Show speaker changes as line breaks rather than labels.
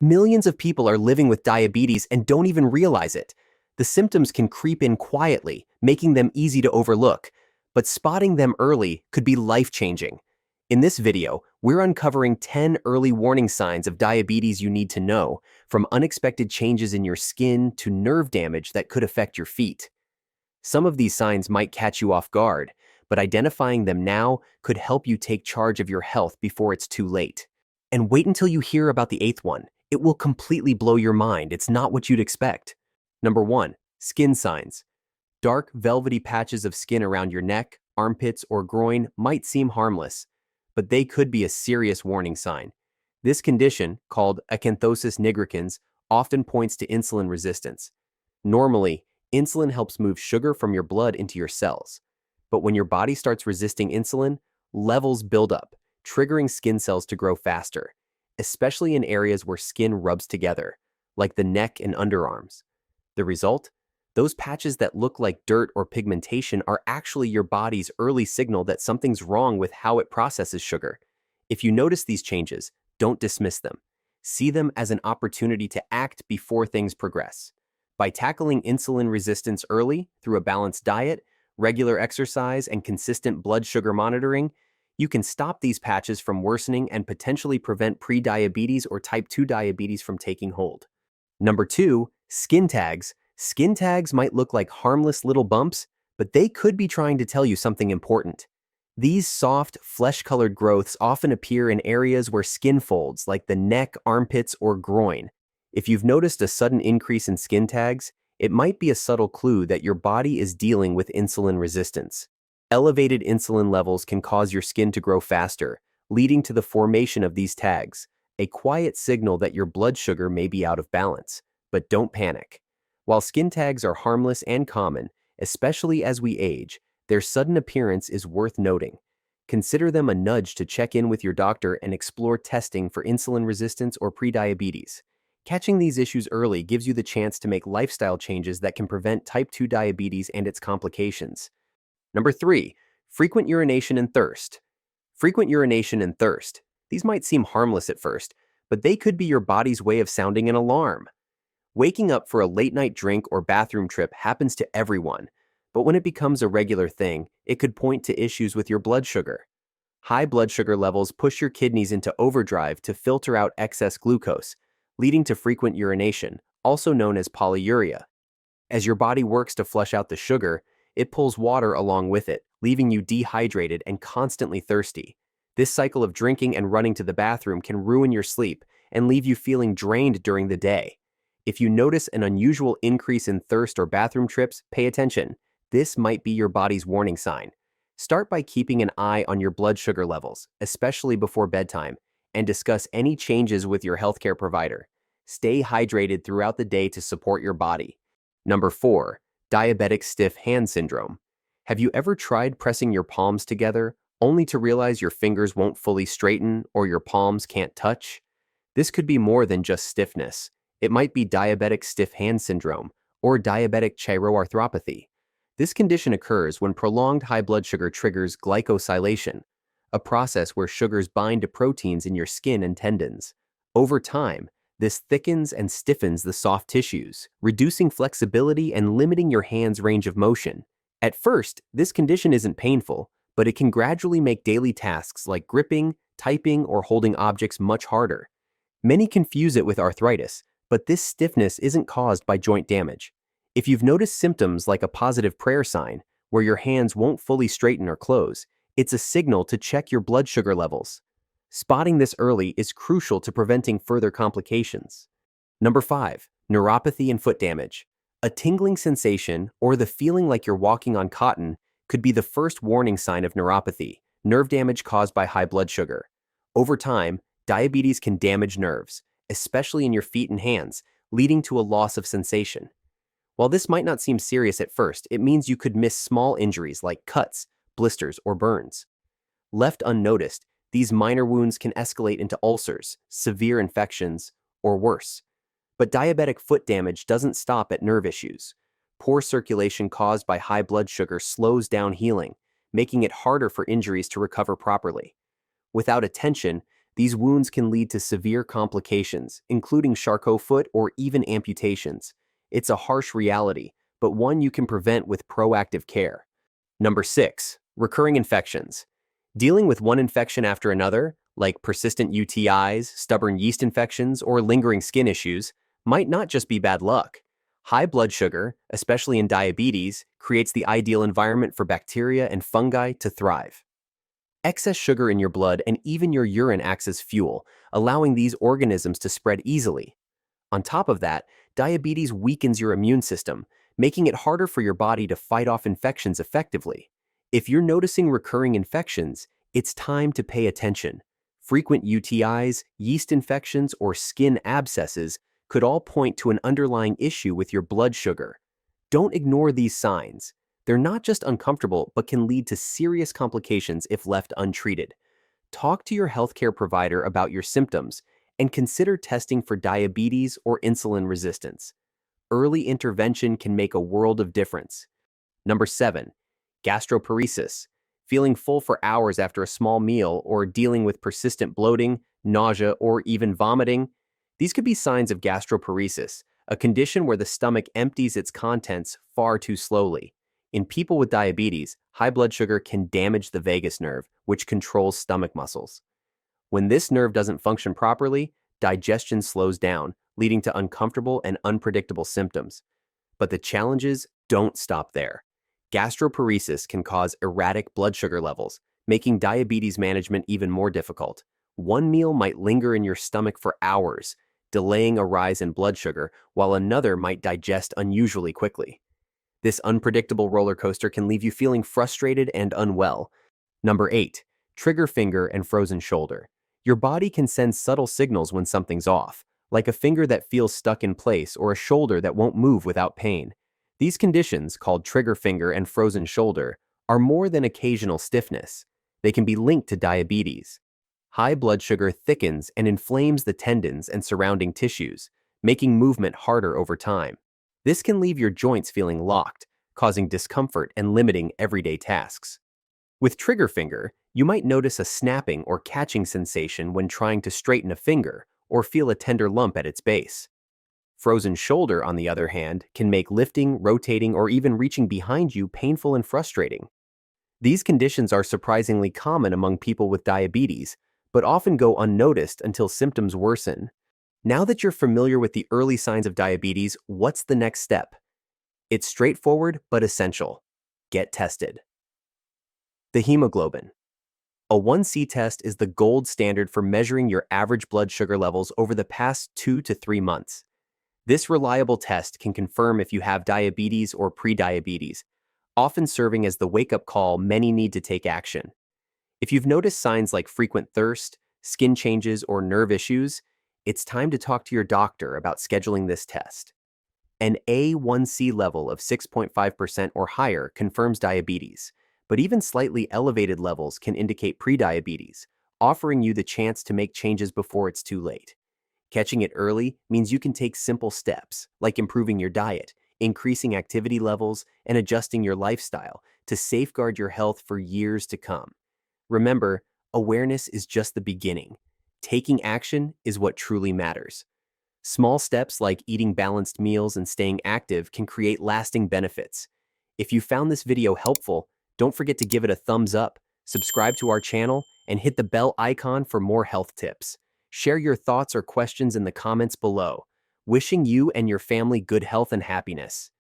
Millions of people are living with diabetes and don't even realize it. The symptoms can creep in quietly, making them easy to overlook, but spotting them early could be life-changing. In this video, we're uncovering 10 early warning signs of diabetes you need to know, from unexpected changes in your skin to nerve damage that could affect your feet. Some of these signs might catch you off guard, but identifying them now could help you take charge of your health before it's too late. And wait until you hear about the eighth one. It will completely blow your mind. It's not what you'd expect. Number 1. Skin signs. Dark, velvety patches of skin around your neck, armpits, or groin might seem harmless, but they could be a serious warning sign. This condition, called acanthosis nigricans, often points to insulin resistance. Normally, insulin helps move sugar from your blood into your cells. But when your body starts resisting insulin, levels build up, triggering skin cells to grow faster, especially in areas where skin rubs together, like the neck and underarms. The result? Those patches that look like dirt or pigmentation are actually your body's early signal that something's wrong with how it processes sugar. If you notice these changes, don't dismiss them. See them as an opportunity to act before things progress. By tackling insulin resistance early through a balanced diet, regular exercise, and consistent blood sugar monitoring, you can stop these patches from worsening and potentially prevent prediabetes or type 2 diabetes from taking hold. Number 2, skin tags. Skin tags might look like harmless little bumps, but they could be trying to tell you something important. These soft, flesh-colored growths often appear in areas where skin folds, like the neck, armpits, or groin. If you've noticed a sudden increase in skin tags, it might be a subtle clue that your body is dealing with insulin resistance. Elevated insulin levels can cause your skin to grow faster, leading to the formation of these tags, a quiet signal that your blood sugar may be out of balance. But don't panic. While skin tags are harmless and common, especially as we age, their sudden appearance is worth noting. Consider them a nudge to check in with your doctor and explore testing for insulin resistance or prediabetes. Catching these issues early gives you the chance to make lifestyle changes that can prevent type 2 diabetes and its complications. Number 3, frequent urination and thirst. Frequent urination and thirst. These might seem harmless at first, but they could be your body's way of sounding an alarm. Waking up for a late-night drink or bathroom trip happens to everyone, but when it becomes a regular thing, it could point to issues with your blood sugar. High blood sugar levels push your kidneys into overdrive to filter out excess glucose, leading to frequent urination, also known as polyuria. As your body works to flush out the sugar, it pulls water along with it, leaving you dehydrated and constantly thirsty. This cycle of drinking and running to the bathroom can ruin your sleep and leave you feeling drained during the day. If you notice an unusual increase in thirst or bathroom trips, pay attention. This might be your body's warning sign. Start by keeping an eye on your blood sugar levels, especially before bedtime, and discuss any changes with your healthcare provider. Stay hydrated throughout the day to support your body. Number 4, diabetic stiff hand syndrome. Have you ever tried pressing your palms together, only to realize your fingers won't fully straighten or your palms can't touch? This could be more than just stiffness. It might be diabetic stiff hand syndrome or diabetic chiroarthropathy. This condition occurs when prolonged high blood sugar triggers glycosylation, a process where sugars bind to proteins in your skin and tendons. Over time, this thickens and stiffens the soft tissues, reducing flexibility and limiting your hand's range of motion. At first, this condition isn't painful, but it can gradually make daily tasks like gripping, typing, or holding objects much harder. Many confuse it with arthritis, but this stiffness isn't caused by joint damage. If you've noticed symptoms like a positive prayer sign, where your hands won't fully straighten or close, it's a signal to check your blood sugar levels. Spotting this early is crucial to preventing further complications. Number 5, neuropathy and foot damage. A tingling sensation or the feeling like you're walking on cotton could be the first warning sign of neuropathy, nerve damage caused by high blood sugar. Over time, diabetes can damage nerves, especially in your feet and hands, leading to a loss of sensation. While this might not seem serious at first, it means you could miss small injuries like cuts, blisters, or burns. Left unnoticed, these minor wounds can escalate into ulcers, severe infections, or worse. But diabetic foot damage doesn't stop at nerve issues. Poor circulation caused by high blood sugar slows down healing, making it harder for injuries to recover properly. Without attention, These wounds can lead to severe complications, including Charcot foot or even amputations. It's a harsh reality, but one you can prevent with proactive care. Number 6, recurring infections. Dealing with one infection after another, like persistent UTIs, stubborn yeast infections, or lingering skin issues, might not just be bad luck. High blood sugar, especially in diabetes, creates the ideal environment for bacteria and fungi to thrive. Excess sugar in your blood and even your urine acts as fuel, allowing these organisms to spread easily. On top of that, diabetes weakens your immune system, making it harder for your body to fight off infections effectively. If you're noticing recurring infections, it's time to pay attention. Frequent UTIs, yeast infections, or skin abscesses could all point to an underlying issue with your blood sugar. Don't ignore these signs. They're not just uncomfortable, but can lead to serious complications if left untreated. Talk to your healthcare provider about your symptoms and consider testing for diabetes or insulin resistance. Early intervention can make a world of difference. Number 7, gastroparesis. Feeling full for hours after a small meal or dealing with persistent bloating, nausea, or even vomiting. These could be signs of gastroparesis, a condition where the stomach empties its contents far too slowly. In people with diabetes, high blood sugar can damage the vagus nerve, which controls stomach muscles. When this nerve doesn't function properly, digestion slows down, leading to uncomfortable and unpredictable symptoms. But the challenges don't stop there. Gastroparesis can cause erratic blood sugar levels, making diabetes management even more difficult. One meal might linger in your stomach for hours, delaying a rise in blood sugar, while another might digest unusually quickly. This unpredictable roller coaster can leave you feeling frustrated and unwell. Number 8, trigger finger and frozen shoulder. Your body can send subtle signals when something's off, like a finger that feels stuck in place or a shoulder that won't move without pain. These conditions, called trigger finger and frozen shoulder, are more than occasional stiffness. They can be linked to diabetes. High blood sugar thickens and inflames the tendons and surrounding tissues, making movement harder over time. This can leave your joints feeling locked, causing discomfort and limiting everyday tasks. With trigger finger, you might notice a snapping or catching sensation when trying to straighten a finger or feel a tender lump at its base. Frozen shoulder, on the other hand, can make lifting, rotating, or even reaching behind you painful and frustrating. These conditions are surprisingly common among people with diabetes, but often go unnoticed until symptoms worsen. Now that you're familiar with the early signs of diabetes, what's the next step? It's straightforward but essential. Get tested. The hemoglobin. A 1C test is the gold standard for measuring your average blood sugar levels over the past 2 to 3 months. This reliable test can confirm if you have diabetes or prediabetes, often serving as the wake-up call many need to take action. If you've noticed signs like frequent thirst, skin changes, or nerve issues, it's time to talk to your doctor about scheduling this test. An A1C level of 6.5% or higher confirms diabetes, but even slightly elevated levels can indicate prediabetes, offering you the chance to make changes before it's too late. Catching it early means you can take simple steps, like improving your diet, increasing activity levels, and adjusting your lifestyle to safeguard your health for years to come. Remember, awareness is just the beginning. Taking action is what truly matters. Small steps like eating balanced meals and staying active can create lasting benefits. If you found this video helpful, don't forget to give it a thumbs up, subscribe to our channel, and hit the bell icon for more health tips. Share your thoughts or questions in the comments below. Wishing you and your family good health and happiness.